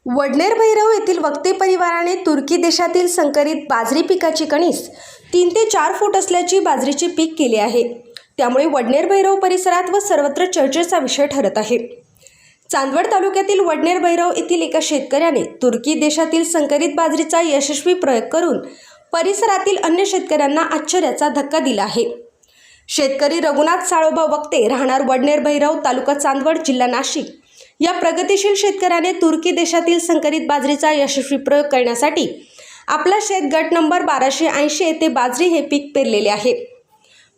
वडनेर भैरव येथील वक्ते परिवाराने तुर्की देशातील संकरित बाजरी पिकाची कणीस 3 ते 4 फूट असल्याची बाजरीचे पीक केले आहे। त्यामुळे वडनेर भैरव परिसरात व सर्वत्र चर्चेचा विषय ठरत आहे। चांदवड तालुक्यातील वडनेर भैरव येथील एका शेतकऱ्याने तुर्की देशातील संकरित बाजरीचा यशस्वी प्रयोग करून परिसरातील अन्य शेतकऱ्यांना आश्चर्याचा धक्का दिला आहे। शेतकरी रघुनाथ साळोबा वक्ते राहणार वडनेर भैरव तालुका चांदवड जिल्हा नाशिक या प्रगतिशील शेतकऱ्याने तुर्की देशातील संकरित बाजरीचा यशस्वी प्रयोग करण्यासाठी आपला शेत गट नंबर 1280 येथे बाजरी हे पीक पेरलेले आहे।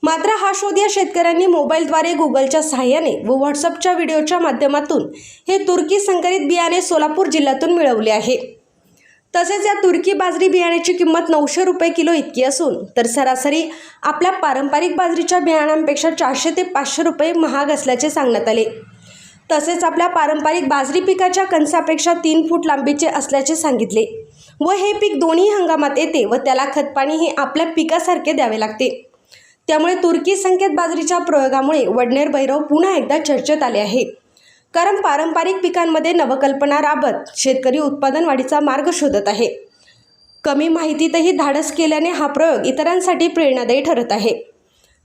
मात्र हा शोध या शेतकऱ्यांनी मोबाईलद्वारे गुगलच्या सहाय्याने व व्हॉट्सअपच्या व्हिडिओच्या माध्यमातून हे तुर्की संकरित बियाणे सोलापूर जिल्ह्यातून मिळवले आहे। तसेच या तुर्की बाजरी बियाण्याची किंमत 900 रुपये किलो इतकी असून तर सरासरी आपल्या पारंपरिक बाजरीच्या बियाण्यांपेक्षा 400 ते 500 रुपये महाग असल्याचे सांगण्यात आले। तसेच आपल्या पारंपरिक बाजरी पिकाच्या कणसापेक्षा 3 फूट लांबीचे असल्याचे सांगितले व हे पीक दोन्ही हंगामात येते व त्याला खतपाणी हे आपल्या पिकासारखे द्यावे लागते। त्यामुळे तुर्की संकेत बाजरीच्या प्रयोगामुळे वडनेर भैरव पुन्हा एकदा चर्चेत आले आहे। कारण पारंपरिक पिकांमध्ये नवकल्पना राबत शेतकरी उत्पादन वाढीचा मार्ग शोधत आहे। कमी माहितीतही धाडस केल्याने हा प्रयोग इतरांसाठी प्रेरणादायी ठरत आहे।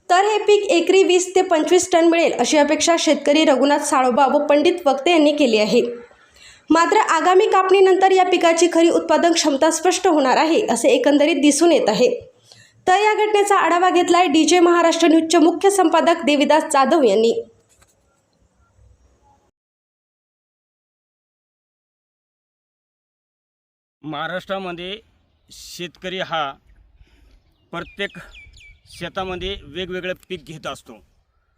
तर हे पीक एकरी 20 ते 25 टन मिळेल अशी अपेक्षा शेतकरी रघुनाथ साळोबा व पंडित वक्ते यांनी केली आहे। मात्र आगामी कापणीनंतर या पिकाची खरी उत्पादन क्षमता स्पष्ट होणार आहे असे एकंदरीत दिसून येत आहे। तर या घटनेचा आढावा घेतलाय DJ महाराष्ट्र न्यूजचे मुख्य संपादक देविदास जाधव यांनी। महाराष्ट्रामध्ये शेतकरी हा प्रत्येक शेतामध्ये वेगवेगळे पीक घेत असतो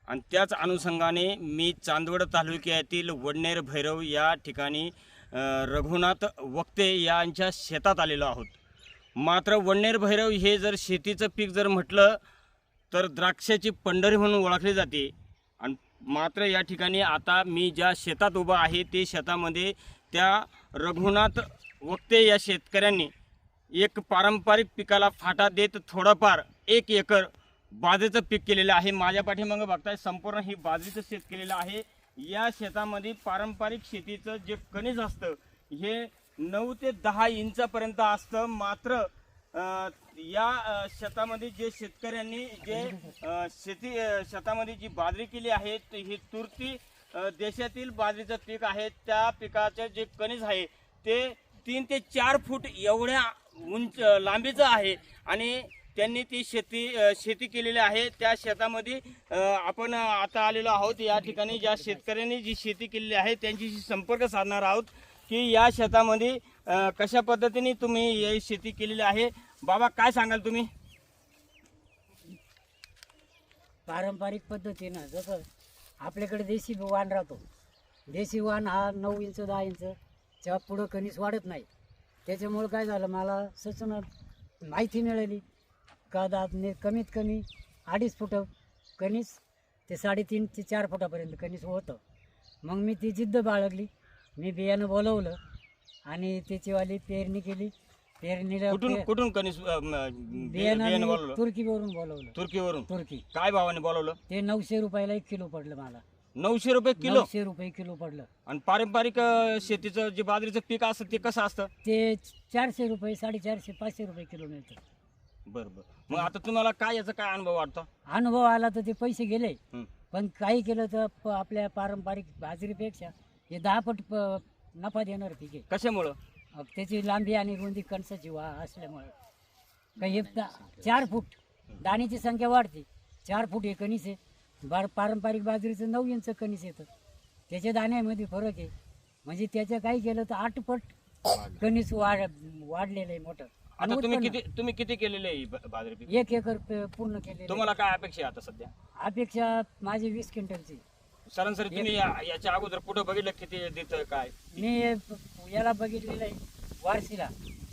आणि त्याच अनुषंगाने मी चांदवड तालुक्यातील वडनेर भैरव या ठिकाणी रघुनाथ वक्ते यांच्या शेतात आलेलो आहोत। मात्र वडनेर भैरव हे जर शेतीचं पीक जर म्हटलं तर द्राक्षाची पंढरी म्हणून ओळखली जाते आणि मात्र या ठिकाणी आता मी ज्या शेतात उभा आहे ते शेतामध्ये त्या रघुनाथ वक्ते या शेतकऱ्यांनी एक पारंपरिक पिकाला फाटा देत थोडंफार 1 एकर बाजरीचं पीक केलेलं आहे। माझ्या पाठीमागे बघताय संपूर्ण ही बाजरीचं शेत केलेलं आहे। या शेतामध्ये पारंपरिक शेतीचं जे कणीस असतं हे 9 ते 10 इंचापर्यंत असतं। मात्र या शेतामध्ये जे शेतकऱ्यांनी जे शेतामध्ये जी बाजरी केली आहे ही तुर्की देशातील बाजरीचं पीक आहे। त्या पिकाचे जे कणीस आहे ते 3 ते 4 फूट एवढ्या उंच लांबीचं आहे आणि त्यांनी ती शेती केलेली आहे। त्या शेतामध्ये आपण आता आलेलो आहोत। या ठिकाणी ज्या शेतकऱ्यांनी जी शेती केलेली आहे त्यांच्याशी संपर्क साधणार आहोत की या शेतामध्ये कशा पद्धतीने तुम्ही ही शेती केलेली आहे। बाबा काय सांगाल तुम्ही? पारंपरिक पद्धतीनं जसं आपल्याकडे देशी वाण राहतो, देशी वाण हा 9 इंच 10 इंचच्या पुढं कणीस वाढत नाही। त्याच्यामुळे काय झालं, मला सूचना माहिती मिळाली का कमीत कमी 2.5 फूट कणीस ते 3.5 ते 4 फुटापर्यंत कणीस होतं। मग मी ती जिद्द बाळगली, मी बियाणं बोलवलं आणि त्याचीवाली पेरणी केली। पेरणीला कुठून कणीस बियाणं तुर्कीवरून बोलवलं। तुर्कीवरून? तुर्की काय भावाने बोलवलं? ते 900 रुपयाला 1 किलो पडलं मला। 900 रुपये किलो? 900 रुपये किलो पडलं। आणि पारंपरिक शेतीचं जे बाजरीचं पीक असतं ते कसं असतं? ते 400 रुपये 450 500 रुपये किलो मिळतं। बरोबर। मग आता तुम्हाला काय याचा काय अनुभव वाटतो? अनुभव आला तर ते पैसे गेले, पण काही केलं तर आपल्या पारंपरिक बाजरीपेक्षा हे 10 पट नफा देणार पीक आहे। कशामुळं? त्याची लांबी आणि रुंदी कणसाची असल्यामुळं काही 4 फूट दाण्याची संख्या वाढते। 4 फूट हे कणीस आहे। पारंपरिक बाजरीचं 9 इंच कणीस येतं, त्याच्या दाण्यामध्ये फरक आहे। म्हणजे त्याचं काही केलं तर 8 पट कणीस वाढलेलं आहे मोठं। आता तुम्ही किती केलेले आहे बाजरी पीक? 1 एकर पूर्ण केले। तुम्हाला काय अपेक्षा आहे आता सध्या? अपेक्षा माझी 20 क्विंटलची। सरासरी तुम्ही याच्या अगोदर कुठं बघितलं किती देतं काय? मी याला बघितलेलं आहे वारसीला,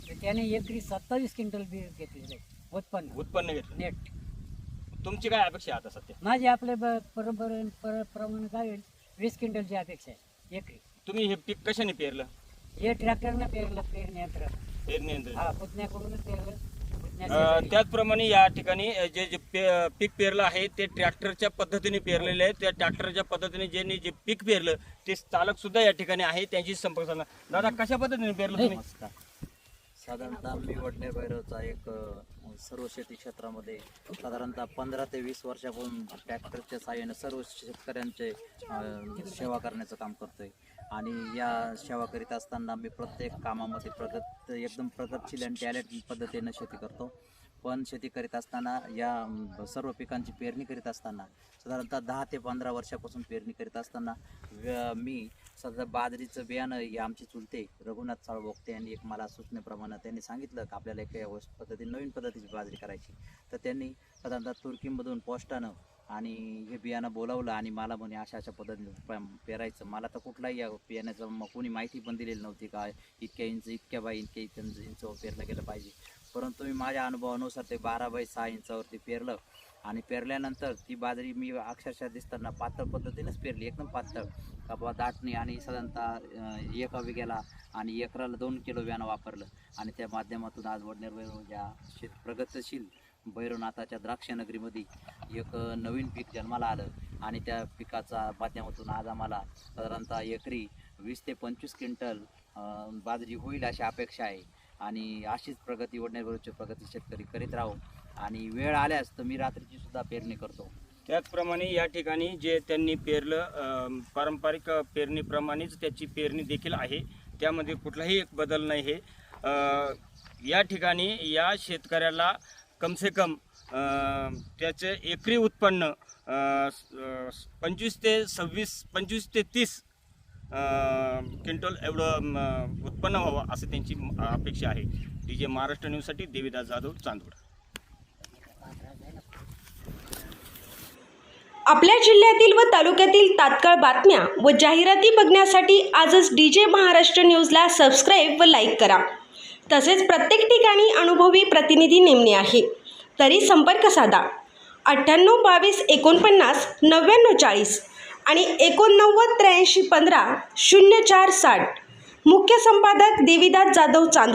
तर त्याने एकरी 27 क्विंटल बी घेतलेलं आहे उत्पन्न घेतलं नेट। तुमची काय अपेक्षा आहे आता सध्या? माझी आपल्या परंपरेप्रमाणे काय होईल 20 क्विंटलची अपेक्षा आहे एकरी। तुम्ही हे पीक कशाने पेरलं? हे ट्रॅक्टरनं पेरलं, पेरणी यंत्र। पेरणी यंत्र? हा, पुतण्याकडूनच पेरलं। त्याचप्रमाणे या ठिकाणी जे जे पीक पेरलं आहे ते ट्रॅक्टरच्या पद्धतीने पेरलेले आहे. त्या ट्रॅक्टरच्या पद्धतीने ज्यांनी जे पीक पेरलं ते चालक सुद्धा या ठिकाणी आहे, त्यांची संपर्क साधला. दादा, कशा पद्धतीने पेरलं तुम्ही? नमस्कार. साधारणतः मी वडनेर भैरवचा एक सर्व शेती क्षेत्रामध्ये साधारणतः 15 ते 20 वर्षापासून ट्रॅक्टरच्या साहाय्याने सर्व शेतकऱ्यांचे सेवा करण्याचं काम करतोय. आणि या सेवा करीत असताना मी प्रत्येक कामामध्ये एकदम प्रगतशील आणि टॅलेंट पद्धतीने शेती करतो. पण शेती करीत असताना या सर्व पिकांची पेरणी करीत असताना साधारणतः 10 ते 15 वर्षापासून पेरणी करीत असताना मी सध्या बाजरीचं बियाणं हे आमचे चुलते रघुनाथ साळबोगते यांनी एक मला सूचनेप्रमाणे त्यांनी सांगितलं की आपल्याला एक नवीन पद्धतीची बाजरी करायची. तर त्यांनी साधारणतः तुर्कीमधून पोस्टानं आणि हे बियाणं बोलावलं आणि मला म्हणे अशा पद्धतीने पेरायचं. मला तर कुठलाही या बियाण्याचं कोणी माहिती पण दिलेली नव्हती का इतक्या इंच इतक्या बाय इतक्या इंचावर पेरलं गेलं पाहिजे. परंतु मी माझ्या अनुभवानुसार ते 12 बाय 6 इंचावरती पेरलं आणि पेरल्यानंतर ती बाजरी मी अक्षरशः दिसताना पातळ पद्धतीनेच पेरली, एकदम पातळ का दाटणी. आणि साधारणतः 1 बिघ्याला आणि एकराला 2 किलो बियाणं वापरलं. आणि त्या माध्यमातून आज वडनेर भैरव या प्रगतशील भैरवनाथाच्या द्राक्षनगरीमध्ये एक नवीन पीक जन्माला आलं. आणि त्या पिकाचा माध्यमातून आज आम्हाला साधारणतः एकरी 20 ते 25 क्विंटल बाजरी होईल अशी अपेक्षा आहे. आणि अशीच प्रगती वडनेर भैरवची प्रगती शेतकरी करीत राहू. आणि वेळ आल्यास तर मी रात्रीची सुद्धा पेरणी करतो. त्याचप्रमाणे या ठिकाणी जे त्यांनी पेरलं पारंपरिक पेरणीप्रमाणेच त्याची पेरणी देखील आहे, त्यामध्ये कुठलाही एक बदल नाही आहे. या ठिकाणी या शेतकऱ्याला कमसे कम त्याचे एकरी उत्पन्न 25 ते 30 क्विंटल एवढं उत्पन्न व्हावं असं त्यांची अपेक्षा आहे. DJ महाराष्ट्र न्यूजसाठी देवीदास जाधव, चांदवड. आपल्या जिल्ह्यातील व तालुक्यातील तात्काळ बातम्या व जाहिराती बघण्यासाठी आजच DJ महाराष्ट्र न्यूजला सबस्क्राईब व लाईक करा. तसेच प्रत्येक ठिकाणी अनुभवी प्रतिनिधी नेमणे आहे तरी संपर्क साधा 98 22 49 99 40 आणि 89 83 15 04 60. मुख्य संपादक देवीदास जाधव, चांदवड.